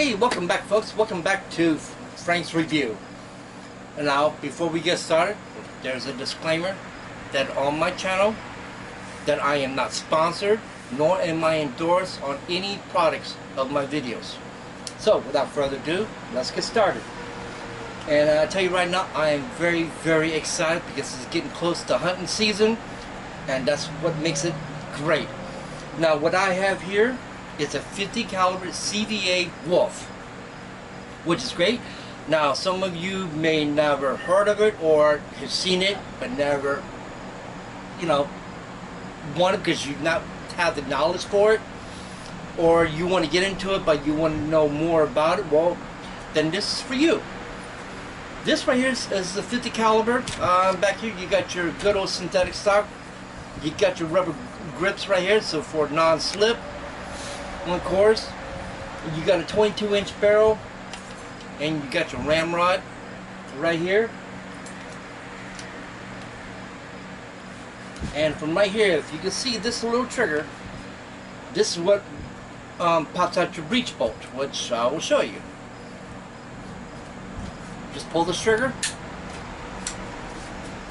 Hey, welcome back folks, welcome back to Frank's Review. And now, before we get started, there's a disclaimer that on my channel that I am not sponsored, nor am I endorsed on any products of my videos. So, without further ado, let's get started. And I tell you right now, I am very, very excited because it's getting close to hunting season, and that's what makes it great. Now, what I have here is a 50 caliber CVA Wolf, which is great. Now, some of you may never heard of it or have seen it, but never, want it because you not have the knowledge for it, or you want to get into it but you want to know more about it. Well, then this is for you. This right here is the 50 caliber. Back here you got your good old synthetic stock. You got your rubber grips right here, so for non-slip. Of course, you got a 22-inch barrel, and you got your ramrod right here. And from right here, if you can see this little trigger, this is what pops out your breech bolt, which I will show you. Just pull the trigger,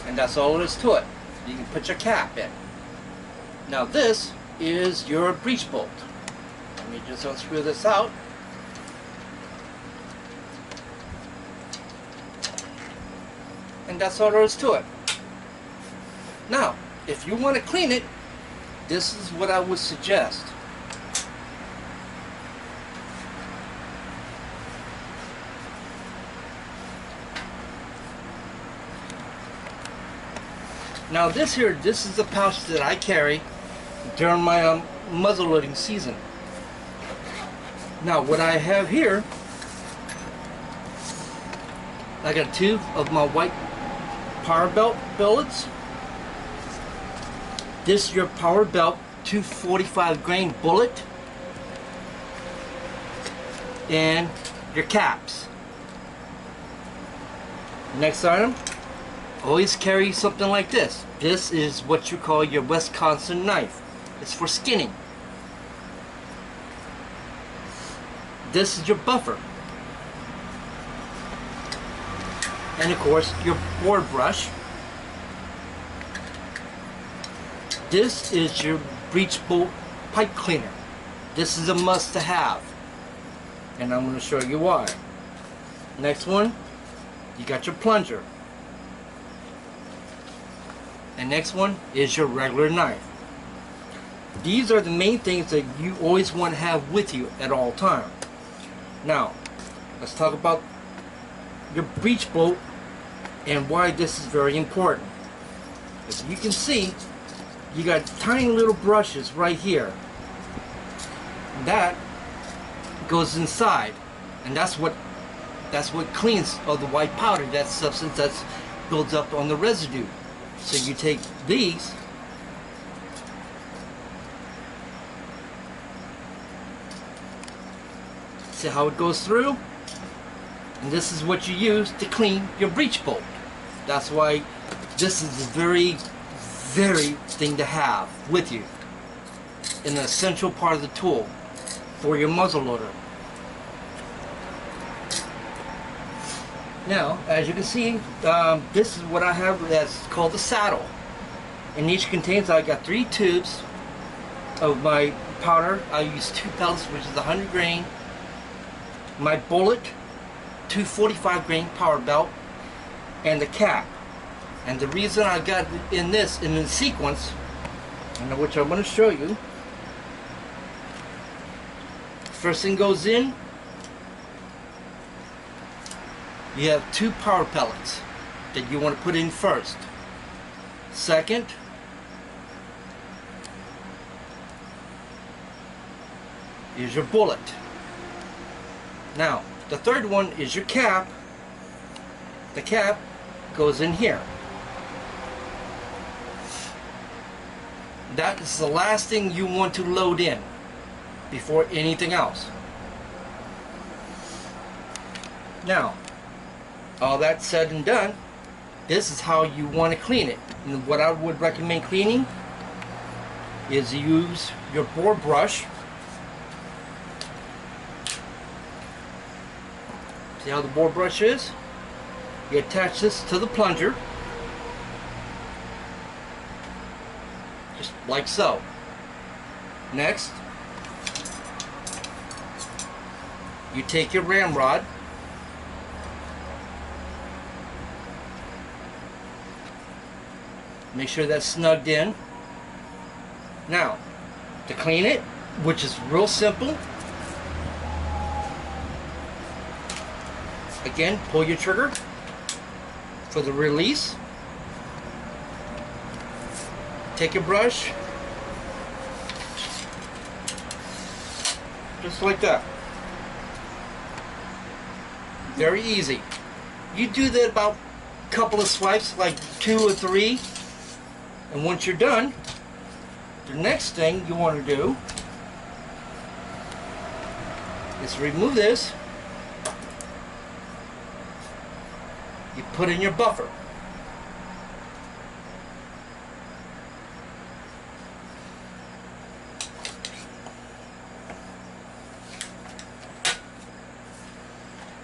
and that's all there is to it. You can put your cap in. Now this is your breech bolt. Let me just unscrew this out. And that's all there is to it. Now, if you want to clean it, this is what I would suggest. Now this is the pouch that I carry during my muzzle loading season. Now what I have here, I got two of my white power belt billets. This is your power belt 245 grain bullet, and your caps. Next item, always carry something like this. This is what you call your Wisconsin knife. It's for skinning. This is your buffer. And of course, your board brush. This is your breech bolt pipe cleaner. This is a must to have. And I'm going to show you why. Next one, you got your plunger. And next one is your regular knife. These are the main things that you always want to have with you at all times. Now, let's talk about your breech bolt and why this is very important. As you can see, you got tiny little brushes right here. That goes inside, and that's what cleans all the white powder, that substance that builds up on the residue. So you take these, see how it goes through, and this is what you use to clean your breech bolt. That's why this is a very, very thing to have with you, an essential part of the tool for your muzzle loader. Now, as you can see, this is what I have that's called the saddle. In each contains, I got 3 tubes of my powder. I use 2 pellets, which is 100 grain. My bullet, 245 grain power belt, and the cap. And the reason I got in this in the sequence, and which I'm going to show you. First thing goes in. You have 2 power pellets that you want to put in first. Second, is your bullet. Now, the third one is your cap. The cap goes in here. That is the last thing you want to load in before anything else. Now, all that said and done, this is how you want to clean it. And what I would recommend cleaning is use your board brush See how the bore brush is? You attach this to the plunger, just like so. Next, you take your ramrod, make sure that's snugged in. Now, to clean it, which is real simple, again, pull your trigger for the release. Take your brush, just like that. Very easy. You do that about a couple of swipes, like 2 or 3, and once you're done, the next thing you want to do is remove this. You put in your buffer.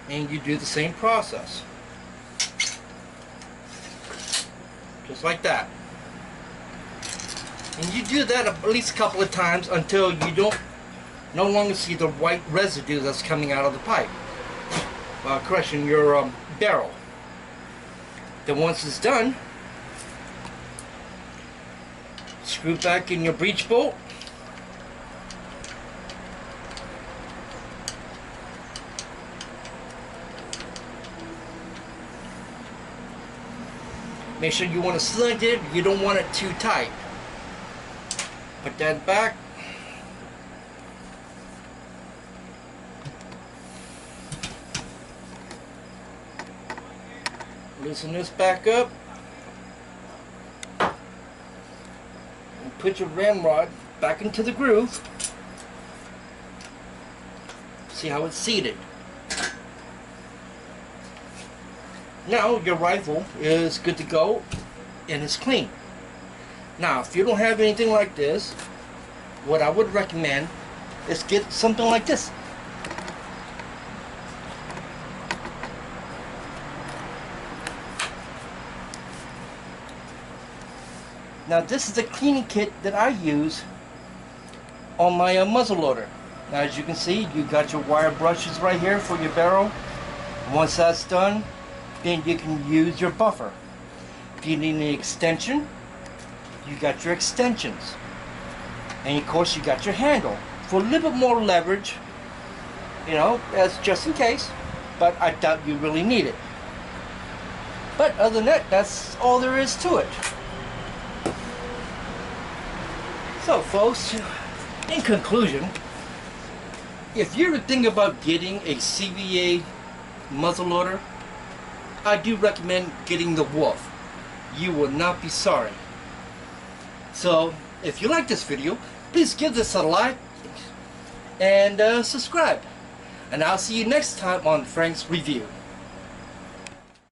And you do the same process. Just like that. And you do that at least a couple of times until you don't no longer see the white residue that's coming out of the pipe. Correction, your barrel. Then once it's done, screw back in your breech bolt. Make sure you want to snug it, you don't want it too tight. Put that back. Loosen this back up. And put your ramrod back into the groove. See how it's seated. Now your rifle is good to go and it's clean. Now if you don't have anything like this, what I would recommend is get something like this. Now this is the cleaning kit that I use on my muzzle loader. Now as you can see, you got your wire brushes right here for your barrel. Once that's done, then you can use your buffer. If you need an extension, you got your extensions. And of course you got your handle. For a little bit more leverage, you know, as just in case, but I doubt you really need it. But other than that, that's all there is to it. So folks, in conclusion, if you're thinking about getting a CVA muzzleloader, I do recommend getting the Wolf. You will not be sorry. So, if you like this video, please give this a like and subscribe. And I'll see you next time on Frank's Review.